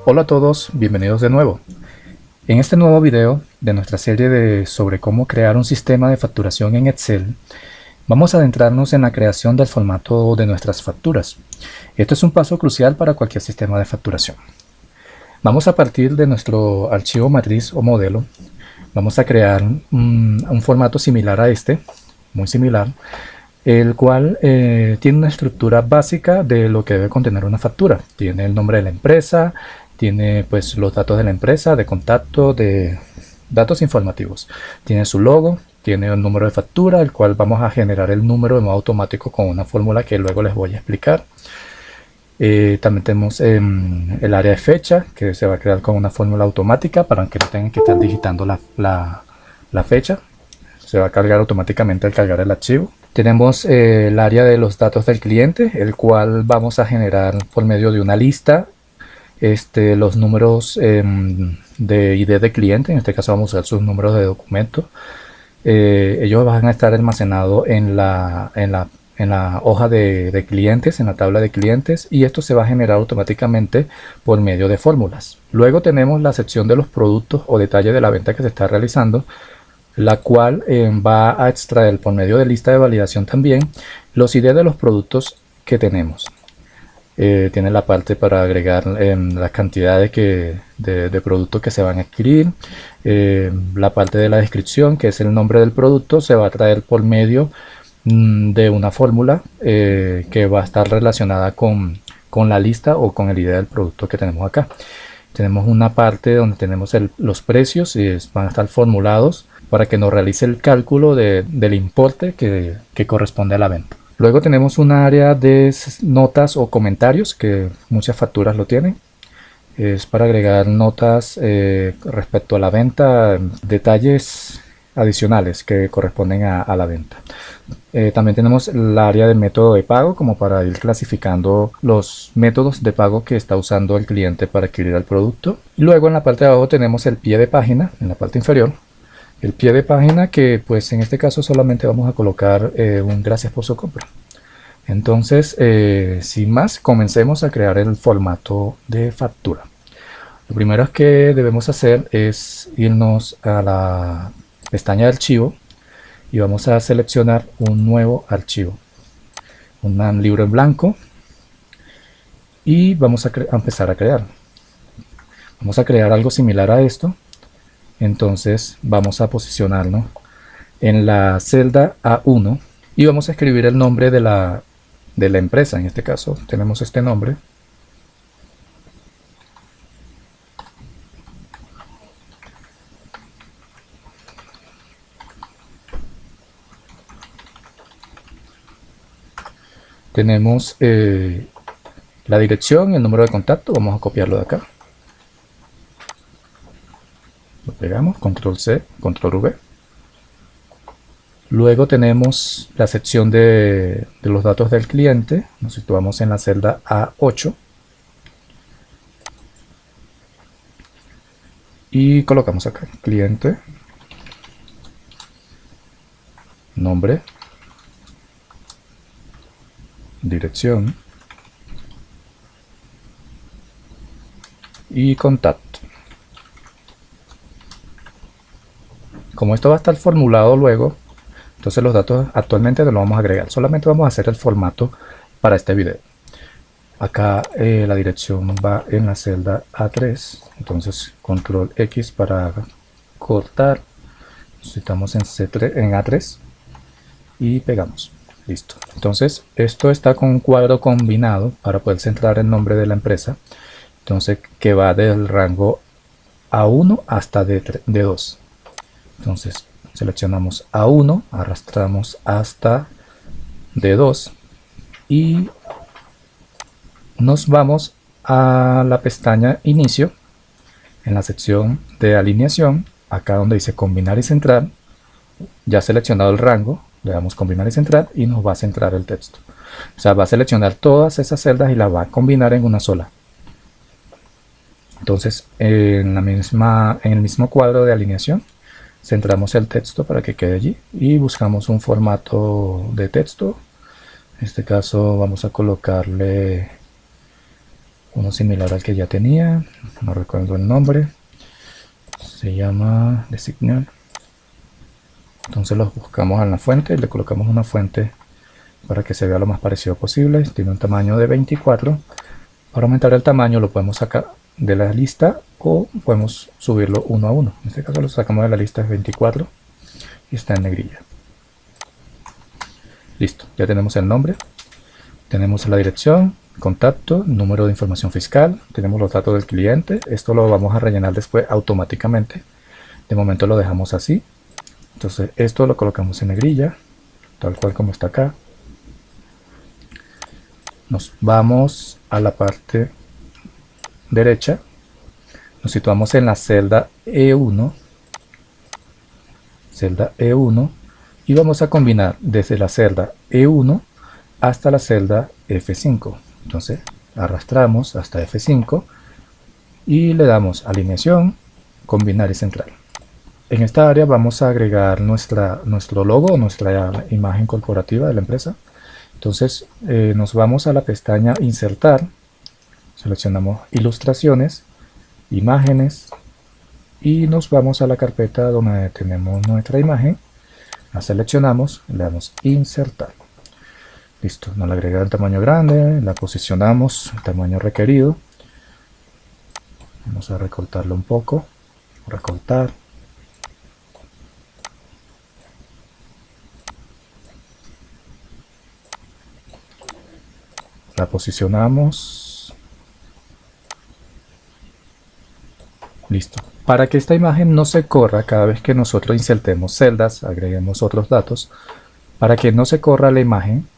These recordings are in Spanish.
Hola a todos, bienvenidos de nuevo. En este nuevo video de nuestra serie sobre cómo crear un sistema de facturación en Excel, vamos a adentrarnos en la creación del formato de nuestras facturas. Esto es un paso crucial para cualquier sistema de facturación. Vamos a partir de nuestro archivo matriz o modelo. Vamos a crear un formato similar a este, muy similar, el cual tiene una estructura básica de lo que debe contener una factura. Tiene el nombre de la empresa, tiene pues los datos de la empresa, de contacto, de datos informativos. Tiene su logo, tiene un número de factura, el cual vamos a generar el número de modo automático con una fórmula que luego les voy a explicar. También tenemos el área de fecha, que se va a crear con una fórmula automática para que no tengan que estar digitando la fecha. Se va a cargar automáticamente al cargar el archivo. Tenemos el área de los datos del cliente, el cual vamos a generar por medio de una lista los números de ID de cliente. En este caso vamos a usar sus números de documento. Ellos van a estar almacenados en la hoja de clientes, en la tabla de clientes, y esto se va a generar automáticamente por medio de fórmulas. Luego tenemos la sección de los productos o detalles de la venta que se está realizando, la cual va a extraer por medio de lista de validación también los ID de los productos que tenemos. Tiene la parte para agregar las cantidades de productos que se van a adquirir. La parte de la descripción, que es el nombre del producto, se va a traer por medio de una fórmula que va a estar relacionada con la lista o con el ID del producto que tenemos acá. Tenemos una parte donde tenemos los precios y van a estar formulados para que nos realice el cálculo del importe que corresponde a la venta. Luego tenemos un área de notas o comentarios, que muchas facturas lo tienen. Es para agregar notas respecto a la venta, detalles adicionales que corresponden a la venta. También tenemos el área de método de pago, como para ir clasificando los métodos de pago que está usando el cliente para adquirir el producto. Y luego en la parte de abajo tenemos el pie de página, en la parte inferior. El pie de página, que pues en este caso solamente vamos a colocar un gracias por su compra. Entonces, sin más, comencemos a crear el formato de factura. Lo primero que debemos hacer es irnos a la pestaña de archivo y vamos a seleccionar un nuevo archivo, un libro en blanco, y vamos a empezar a crear. Vamos a crear algo similar a esto. Entonces vamos a posicionarnos en la celda A1 y vamos a escribir el nombre de la empresa. En este caso tenemos este nombre. Tenemos la dirección, el número de contacto. Vamos a copiarlo de acá. Lo pegamos, control C, control V. Luego tenemos la sección de los datos del cliente. Nos situamos en la celda A8 y colocamos acá cliente, nombre, dirección y contacto. Como esto va a estar formulado luego, entonces los datos actualmente no los vamos a agregar, solamente vamos a hacer el formato para este video. Acá la dirección va en la celda A3, entonces control X para cortar. Estamos en A3 y pegamos. Listo. Entonces esto está con un cuadro combinado para poder centrar el nombre de la empresa. Entonces que va del rango A1 hasta D2. Entonces seleccionamos A1, arrastramos hasta D2 y nos vamos a la pestaña inicio. En la sección de alineación, acá donde dice combinar y centrar, ya seleccionado el rango, le damos combinar y centrar y nos va a centrar el texto. O sea, va a seleccionar todas esas celdas y las va a combinar en una sola. Entonces en el mismo cuadro de alineación centramos el texto para que quede allí y buscamos un formato de texto. En este caso vamos a colocarle uno similar al que ya tenía, no recuerdo el nombre, se llama Designer. Entonces los buscamos en la fuente y le colocamos una fuente para que se vea lo más parecido posible. Tiene un tamaño de 24. Para aumentar el tamaño lo podemos sacar de la lista o podemos subirlo uno a uno. En este caso lo sacamos de la lista, es 24 y está en negrilla. Listo, ya tenemos el nombre, tenemos la dirección, contacto, número de información fiscal, tenemos los datos del cliente. Esto lo vamos a rellenar después automáticamente. De momento lo dejamos así. Entonces esto lo colocamos en negrilla, tal cual como está acá. Nos vamos a la parte derecha, nos situamos en la celda E1, y vamos a combinar desde la celda E1 hasta la celda F5. Entonces arrastramos hasta F5 y le damos alineación, combinar y centrar. En esta área vamos a agregar nuestro logo, nuestra imagen corporativa de la empresa. Entonces nos vamos a la pestaña insertar, seleccionamos ilustraciones, imágenes y nos vamos a la carpeta donde tenemos nuestra imagen, la seleccionamos, le damos insertar. Listo, nos la agrega en tamaño grande, la posicionamos en tamaño requerido. Vamos a recortarlo un poco, recortar. La posicionamos. Listo. Para que esta imagen no se corra cada vez que nosotros insertemos celdas, agreguemos otros datos, para que no se corra la imagen,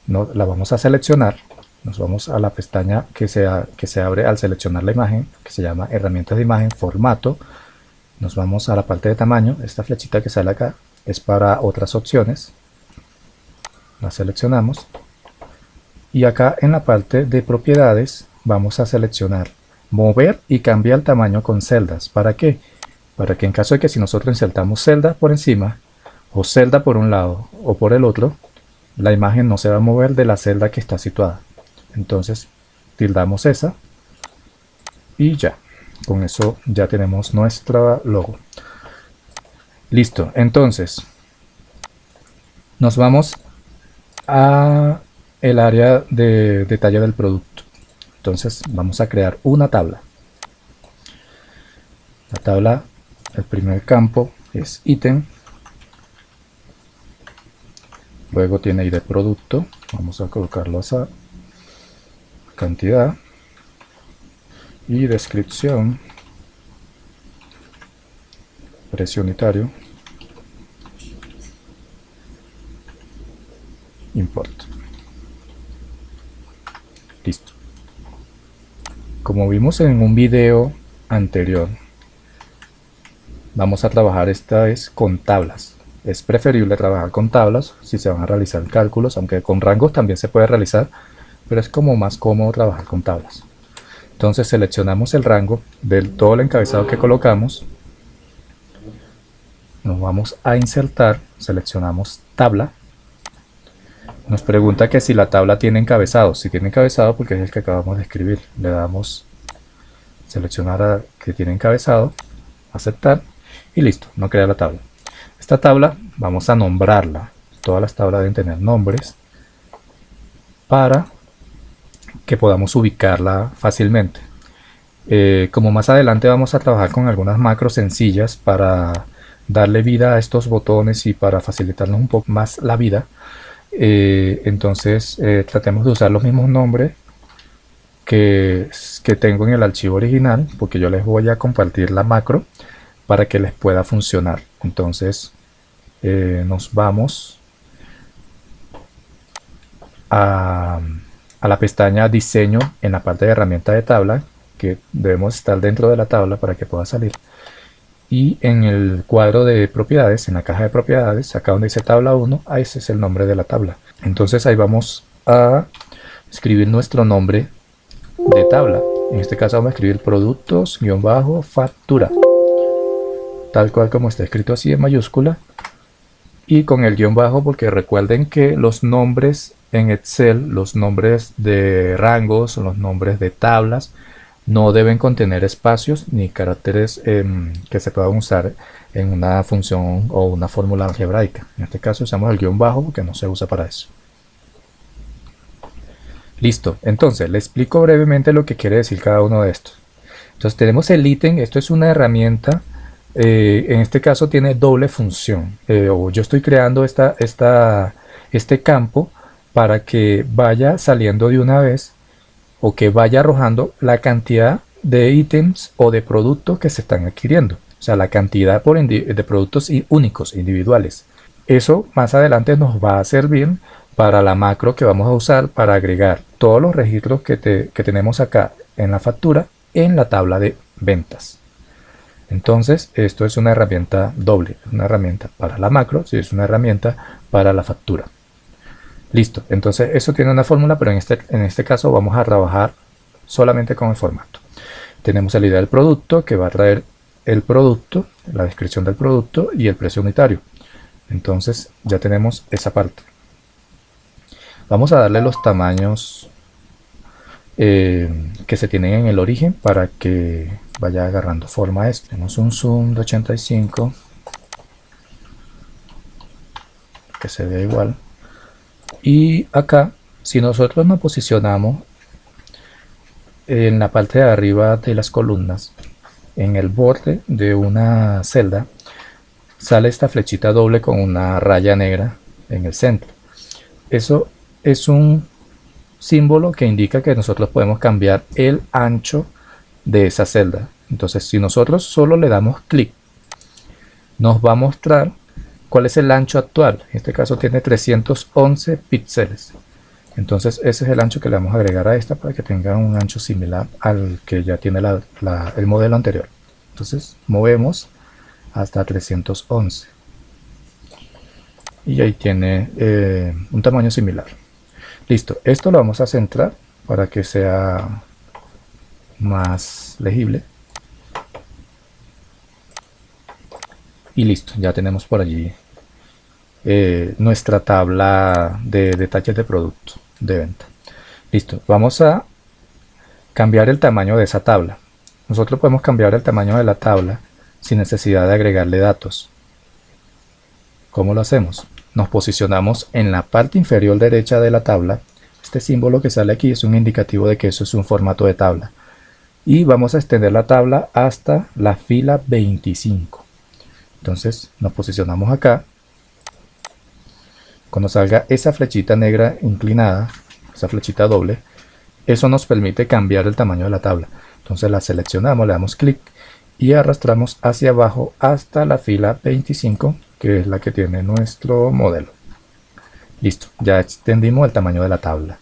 la vamos a seleccionar. Nos vamos a la pestaña que se abre al seleccionar la imagen, que se llama herramientas de imagen, formato. Nos vamos a la parte de tamaño. Esta flechita que sale acá es para otras opciones. La seleccionamos. Y acá en la parte de propiedades vamos a seleccionar mover y cambiar el tamaño con celdas. ¿Para qué? Para que en caso de que si nosotros insertamos celda por encima o celda por un lado o por el otro, la imagen no se va a mover de la celda que está situada. Entonces tildamos esa y ya. Con eso ya tenemos nuestra logo. Listo. Entonces nos vamos a el área de detalle del producto. Entonces vamos a crear una tabla. La tabla, el primer campo es ítem, luego tiene ID producto, vamos a colocarlo a cantidad y descripción, precio unitario, import. Listo. Como vimos en un video anterior, vamos a trabajar esta vez con tablas. Es preferible trabajar con tablas si se van a realizar cálculos, aunque con rangos también se puede realizar, pero es como más cómodo trabajar con tablas. Entonces seleccionamos el rango de todo el encabezado que colocamos, nos vamos a insertar, seleccionamos tabla. Nos pregunta que si la tabla tiene encabezado. Si tiene encabezado, porque es el que acabamos de escribir, le damos seleccionar a que tiene encabezado, aceptar y listo, no crea la tabla. Esta tabla vamos a nombrarla. Todas las tablas deben tener nombres para que podamos ubicarla fácilmente. Como más adelante vamos a trabajar con algunas macros sencillas para darle vida a estos botones y para facilitarnos un poco más la vida. Entonces tratemos de usar los mismos nombres que tengo en el archivo original, porque yo les voy a compartir la macro para que les pueda funcionar. Entonces nos vamos a la pestaña diseño en la parte de herramienta de tabla, que debemos estar dentro de la tabla para que pueda salir. Y en el cuadro de propiedades, en la caja de propiedades, acá donde dice tabla 1, ese es el nombre de la tabla. Entonces ahí vamos a escribir nuestro nombre de tabla. En este caso vamos a escribir productos-factura. Tal cual como está escrito así en mayúscula. Y con el guión bajo, porque recuerden que los nombres en Excel los nombres de rangos, los nombres de tablas, no deben contener espacios ni caracteres que se puedan usar en una función o una fórmula algebraica. En este caso usamos el guión bajo porque no se usa para eso. Listo, entonces le explico brevemente lo que quiere decir cada uno de estos. Entonces tenemos el ítem, esto es una herramienta, en este caso tiene doble función. O yo estoy creando este campo para que vaya saliendo de una vez o que vaya arrojando la cantidad de ítems o de productos que se están adquiriendo. O sea, la cantidad de productos únicos, individuales. Eso más adelante nos va a servir para la macro que vamos a usar para agregar todos los registros que tenemos acá en la factura en la tabla de ventas. Entonces, esto es una herramienta doble, una herramienta para la macro, sí, es una herramienta para la factura. Listo, entonces eso tiene una fórmula, pero en este caso vamos a trabajar solamente con el formato. Tenemos el ID del producto que va a traer el producto, la descripción del producto y el precio unitario. Entonces ya tenemos esa parte. Vamos a darle los tamaños que se tienen en el origen para que vaya agarrando forma esto. Tenemos un zoom de 85 que se vea igual. Y acá, si nosotros nos posicionamos en la parte de arriba de las columnas, en el borde de una celda, sale esta flechita doble con una raya negra en el centro. Eso es un símbolo que indica que nosotros podemos cambiar el ancho de esa celda. Entonces, si nosotros solo le damos clic, nos va a mostrar cuál es el ancho actual. En este caso tiene 311 píxeles. Entonces ese es el ancho que le vamos a agregar a esta para que tenga un ancho similar al que ya tiene el modelo anterior. Entonces movemos hasta 311 y ahí tiene un tamaño similar. Listo, esto lo vamos a centrar para que sea más legible. Y listo, ya tenemos por allí nuestra tabla de detalles de producto de venta. Listo, vamos a cambiar el tamaño de esa tabla. Nosotros podemos cambiar el tamaño de la tabla sin necesidad de agregarle datos. ¿Cómo lo hacemos? Nos posicionamos en la parte inferior derecha de la tabla. Este símbolo que sale aquí es un indicativo de que eso es un formato de tabla. Y vamos a extender la tabla hasta la fila 25. Entonces nos posicionamos acá. Cuando salga esa flechita negra inclinada, esa flechita doble, eso nos permite cambiar el tamaño de la tabla. Entonces la seleccionamos, le damos clic y arrastramos hacia abajo hasta la fila 25, que es la que tiene nuestro modelo. Listo, ya extendimos el tamaño de la tabla.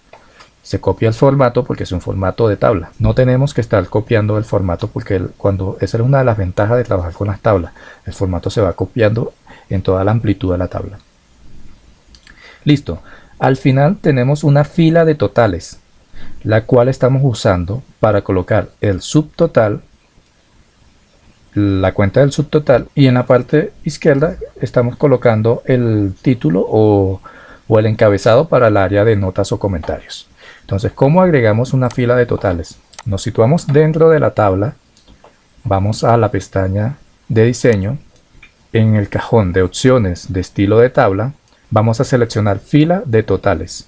Se copia el formato porque es un formato de tabla. No tenemos que estar copiando el formato porque esa es una de las ventajas de trabajar con las tablas. El formato se va copiando en toda la amplitud de la tabla. Listo, al final tenemos una fila de totales, la cual estamos usando para colocar el subtotal, la cuenta del subtotal, y en la parte izquierda estamos colocando el título o el encabezado para el área de notas o comentarios. Entonces, ¿cómo agregamos una fila de totales? Nos situamos dentro de la tabla, vamos a la pestaña de diseño, en el cajón de opciones de estilo de tabla, vamos a seleccionar fila de totales.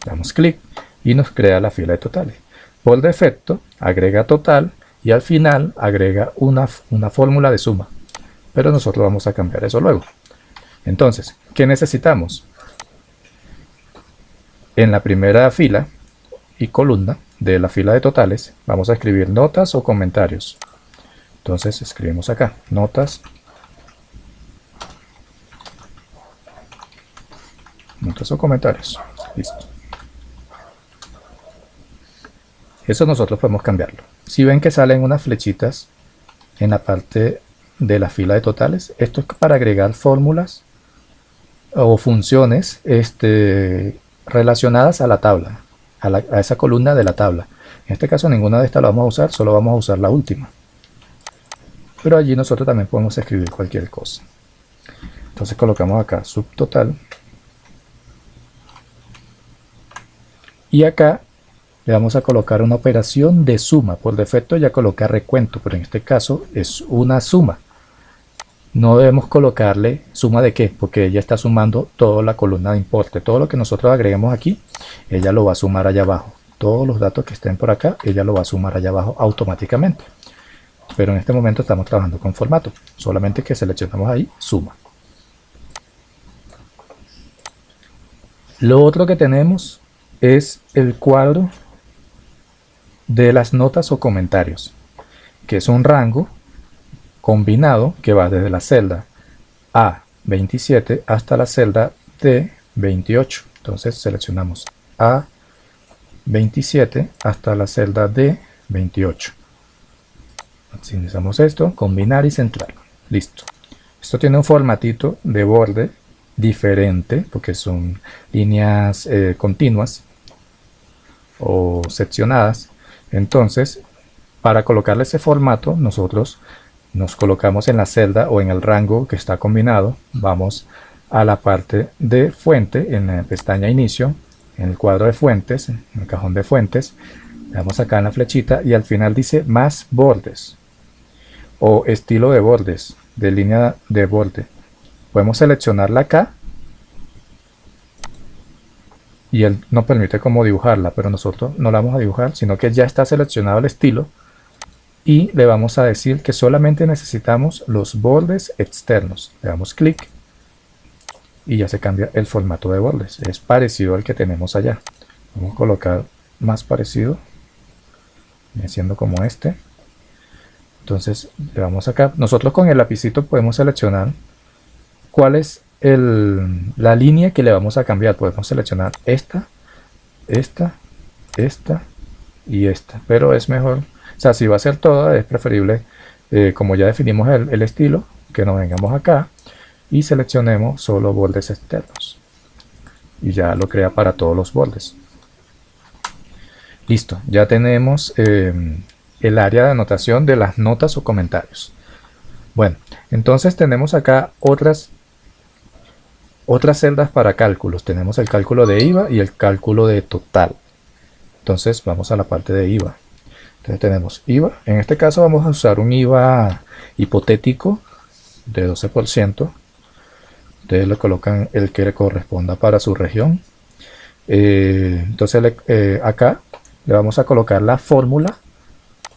Damos clic y nos crea la fila de totales. Por defecto, agrega total y al final agrega una fórmula de suma. Pero nosotros vamos a cambiar eso luego. Entonces, ¿qué necesitamos? En la primera fila y columna de la fila de totales, vamos a escribir notas o comentarios. Entonces, escribimos acá, notas o comentarios. Listo. Eso nosotros podemos cambiarlo. Si ven que salen unas flechitas en la parte de la fila de totales, esto es para agregar fórmulas o funciones relacionadas a la tabla, a esa columna de la tabla. En este caso ninguna de estas la vamos a usar, solo vamos a usar la última. Pero allí nosotros también podemos escribir cualquier cosa. Entonces colocamos acá subtotal. Y acá le vamos a colocar una operación de suma. Por defecto ya coloca recuento, pero en este caso es una suma. No debemos colocarle suma de qué, porque ella está sumando toda la columna de importe. Todo lo que nosotros agreguemos aquí, ella lo va a sumar allá abajo. Todos los datos que estén por acá, ella lo va a sumar allá abajo automáticamente. Pero en este momento estamos trabajando con formato. Solamente que seleccionamos ahí, suma. Lo otro que tenemos es el cuadro de las notas o comentarios, que es un rango combinado que va desde la celda A27 hasta la celda D28. Entonces seleccionamos A27 hasta la celda D28. Optimizamos esto, combinar y centrar. Listo. Esto tiene un formatito de borde diferente porque son líneas continuas o seccionadas. Entonces, para colocarle ese formato, nosotros nos colocamos en la celda o en el rango que está combinado. Vamos a la parte de fuente en la pestaña inicio, en el cuadro de fuentes, en el cajón de fuentes. Le damos acá en la flechita y al final dice más bordes o estilo de bordes, de línea de borde. Podemos seleccionarla acá y él nos permite como dibujarla, pero nosotros no la vamos a dibujar, sino que ya está seleccionado el estilo y le vamos a decir que solamente necesitamos los bordes externos. Le damos clic y ya se cambia el formato de bordes. Es parecido al que tenemos allá. Vamos a colocar más parecido, siendo como este. Entonces le damos acá. Nosotros con el lapicito podemos seleccionar cuál es la línea que le vamos a cambiar. Podemos seleccionar esta y esta, pero es mejor, o sea, si va a ser toda, es preferible, como ya definimos el estilo, que nos vengamos acá y seleccionemos solo bordes externos y ya lo crea para todos los bordes. Listo, ya tenemos el área de anotación de las notas o comentarios. Bueno, entonces tenemos acá otras celdas para cálculos. Tenemos el cálculo de IVA y el cálculo de total. Entonces vamos a la parte de IVA. Entonces tenemos IVA. En este caso vamos a usar un IVA hipotético de 12%. Ustedes le colocan el que le corresponda para su región. Entonces acá le vamos a colocar la fórmula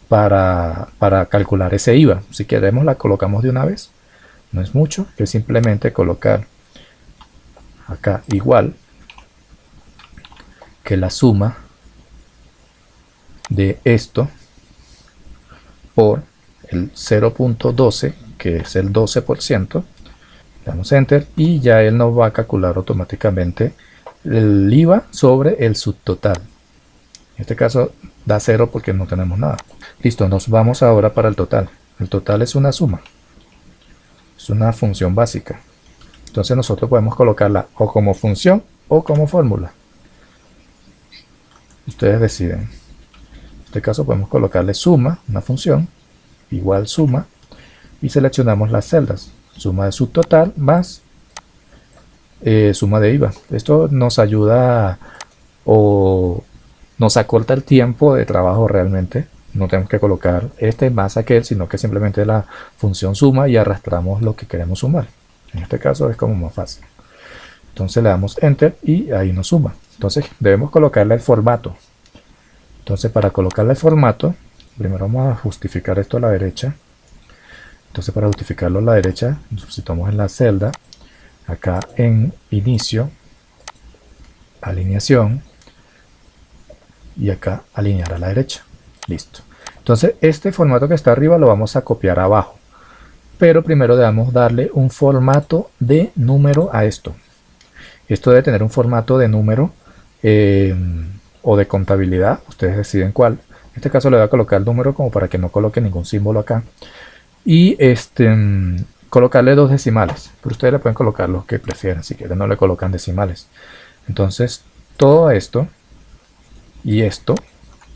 para calcular ese IVA. Si queremos la colocamos de una vez. No es mucho, que simplemente colocar acá igual que la suma de esto por el 0.12, que es el 12%. Le damos enter y ya él nos va a calcular automáticamente el IVA sobre el subtotal. En este caso da 0 porque no tenemos nada. Listo, nos vamos ahora para el total. El total es una suma, es una función básica. Entonces nosotros podemos colocarla o como función o como fórmula. Ustedes deciden. En este caso podemos colocarle suma, una función, igual suma, y seleccionamos las celdas. Suma de subtotal más suma de IVA. Esto nos ayuda o nos acorta el tiempo de trabajo realmente. No tenemos que colocar este más aquel, sino que simplemente la función suma y arrastramos lo que queremos sumar. En este caso es como más fácil. Entonces le damos enter y ahí nos suma. Entonces debemos colocarle el formato. Entonces para colocarle el formato, primero vamos a justificar esto a la derecha. Entonces para justificarlo a la derecha, necesitamos en la celda, acá en inicio, alineación, y acá alinear a la derecha. Listo. Entonces este formato que está arriba lo vamos a copiar abajo. Pero primero debemos darle un formato de número a esto. Esto debe tener un formato de número o de contabilidad. Ustedes deciden cuál. En este caso le voy a colocar el número como para que no coloque ningún símbolo acá. Y colocarle 2 decimales. Pero ustedes le pueden colocar los que prefieran. Si quieren no le colocan decimales. Entonces todo esto y esto.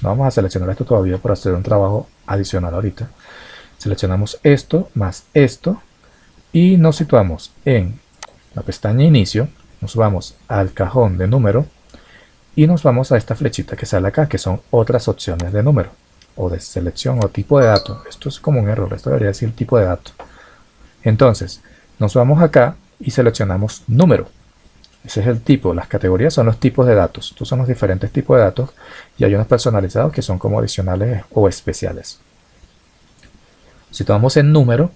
No vamos a seleccionar esto todavía para hacer un trabajo adicional ahorita. Seleccionamos esto más esto y nos situamos en la pestaña inicio, nos vamos al cajón de número y nos vamos a esta flechita que sale acá, que son otras opciones de número o de selección o tipo de dato. Esto es como un error, esto debería decir tipo de dato. Entonces nos vamos acá y seleccionamos número. Ese es el tipo. Las categorías son los tipos de datos. Estos son los diferentes tipos de datos y hay unos personalizados que son como adicionales o especiales. Si tomamos en número,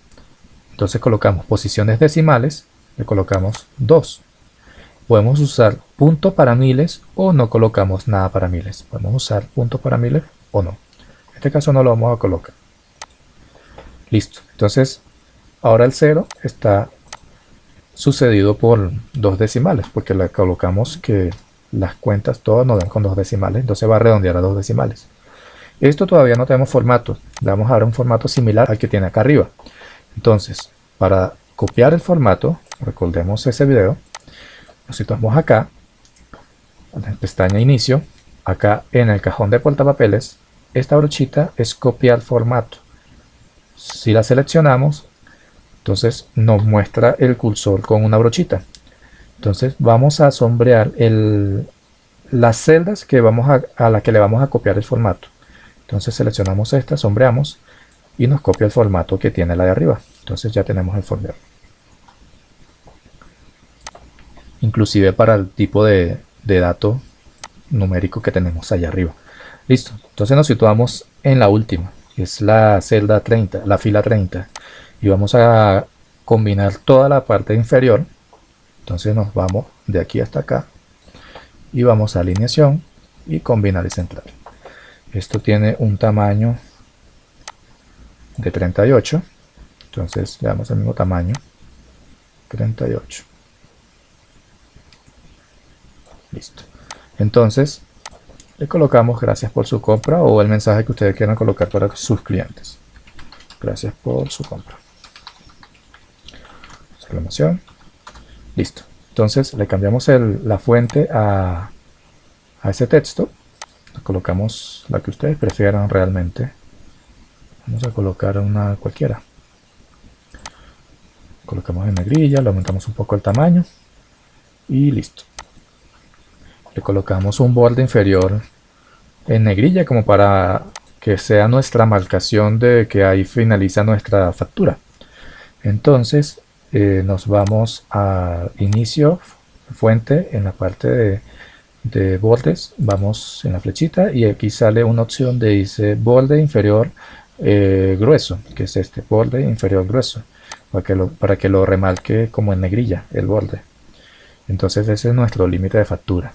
entonces colocamos posiciones decimales, le colocamos 2. Podemos usar punto para miles o no colocamos nada para miles. Podemos usar punto para miles o no. En este caso no lo vamos a colocar. Listo. Entonces ahora el 0 está sucedido por 2 decimales, porque le colocamos que las cuentas todas nos dan con 2 decimales, entonces va a redondear a 2 decimales. Esto todavía no tenemos formato, le vamos a dar un formato similar al que tiene acá arriba. Entonces, para copiar el formato, recordemos ese video, nos situamos acá, en la pestaña inicio, acá en el cajón de portapapeles, esta brochita es copiar formato. Si la seleccionamos, entonces nos muestra el cursor con una brochita. Entonces vamos a sombrear las celdas que a la que le vamos a copiar el formato. Entonces seleccionamos esta, sombreamos y nos copia el formato que tiene la de arriba. Entonces ya tenemos el sombreado. Inclusive para el tipo de dato numérico que tenemos allá arriba. Listo. Entonces nos situamos en la última, que es la celda 30, la fila 30. Y vamos a combinar toda la parte inferior. Entonces nos vamos de aquí hasta acá y vamos a alineación y combinar y centrar. Esto tiene un tamaño de 38, entonces le damos el mismo tamaño, 38. Listo. Entonces le colocamos gracias por su compra o el mensaje que ustedes quieran colocar para sus clientes. Gracias por su compra. Exclamación. Listo. Entonces le cambiamos la fuente a ese texto. Le colocamos la que ustedes prefieran realmente. Vamos a colocar una cualquiera. Colocamos en negrilla, le aumentamos un poco el tamaño y listo. Le colocamos un borde inferior en negrilla como para que sea nuestra marcación de que ahí finaliza nuestra factura. Entonces nos vamos a inicio, fuente, en la parte de bordes, vamos en la flechita y aquí sale una opción de dice borde inferior grueso, que es este borde inferior grueso, para que lo remarque como en negrilla el borde. Entonces ese es nuestro límite de factura.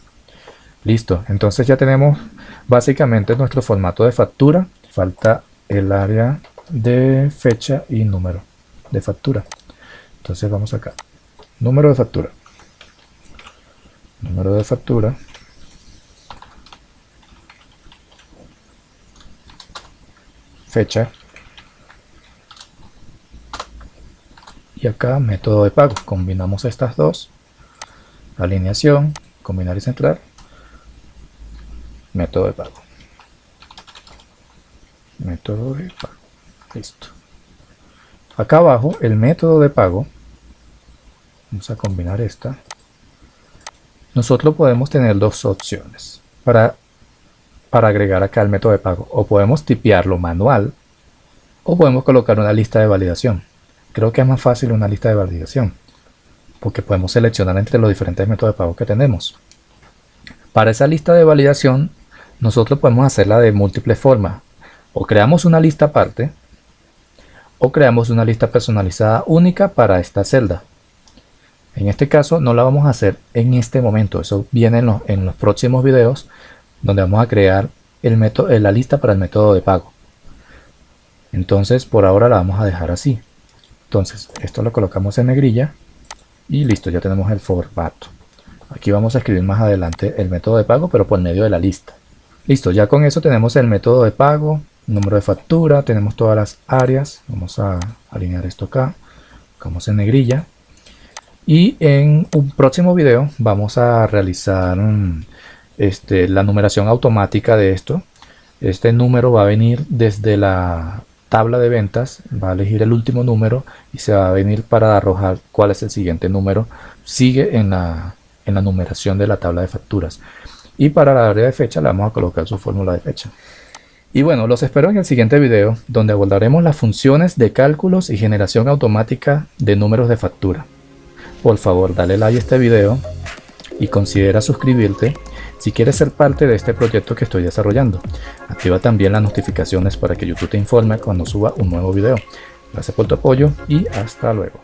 Listo, entonces ya tenemos básicamente nuestro formato de factura. Falta el área de fecha y número de factura. Entonces vamos acá, número de factura, fecha y acá método de pago. Combinamos estas dos, alineación, combinar y centrar, método de pago. Listo. Acá abajo el método de pago, vamos a combinar esta. Nosotros podemos tener dos opciones para agregar acá el método de pago. O podemos tipearlo manual o podemos colocar una lista de validación. Creo que es más fácil una lista de validación porque podemos seleccionar entre los diferentes métodos de pago que tenemos. Para esa lista de validación nosotros podemos hacerla de múltiples formas. O creamos una lista aparte o creamos una lista personalizada única para esta celda. En este caso no la vamos a hacer en este momento, eso viene en los próximos videos donde vamos a crear la lista para el método de pago. Entonces por ahora la vamos a dejar así. Entonces esto lo colocamos en negrilla y listo, ya tenemos el formato. Aquí vamos a escribir más adelante el método de pago, pero por medio de la lista. Listo, ya con eso tenemos el método de pago, número de factura, tenemos todas las áreas. Vamos a alinear esto acá, colocamos en negrilla. Y en un próximo video vamos a realizar la numeración automática de esto. Este número va a venir desde la tabla de ventas, va a elegir el último número y se va a venir para arrojar cuál es el siguiente número. Sigue en la numeración de la tabla de facturas. Y para la área de fecha le vamos a colocar su fórmula de fecha. Y bueno, los espero en el siguiente video, donde abordaremos las funciones de cálculos y generación automática de números de factura. Por favor, dale like a este video y considera suscribirte si quieres ser parte de este proyecto que estoy desarrollando. Activa también las notificaciones para que YouTube te informe cuando suba un nuevo video. Gracias por tu apoyo y hasta luego.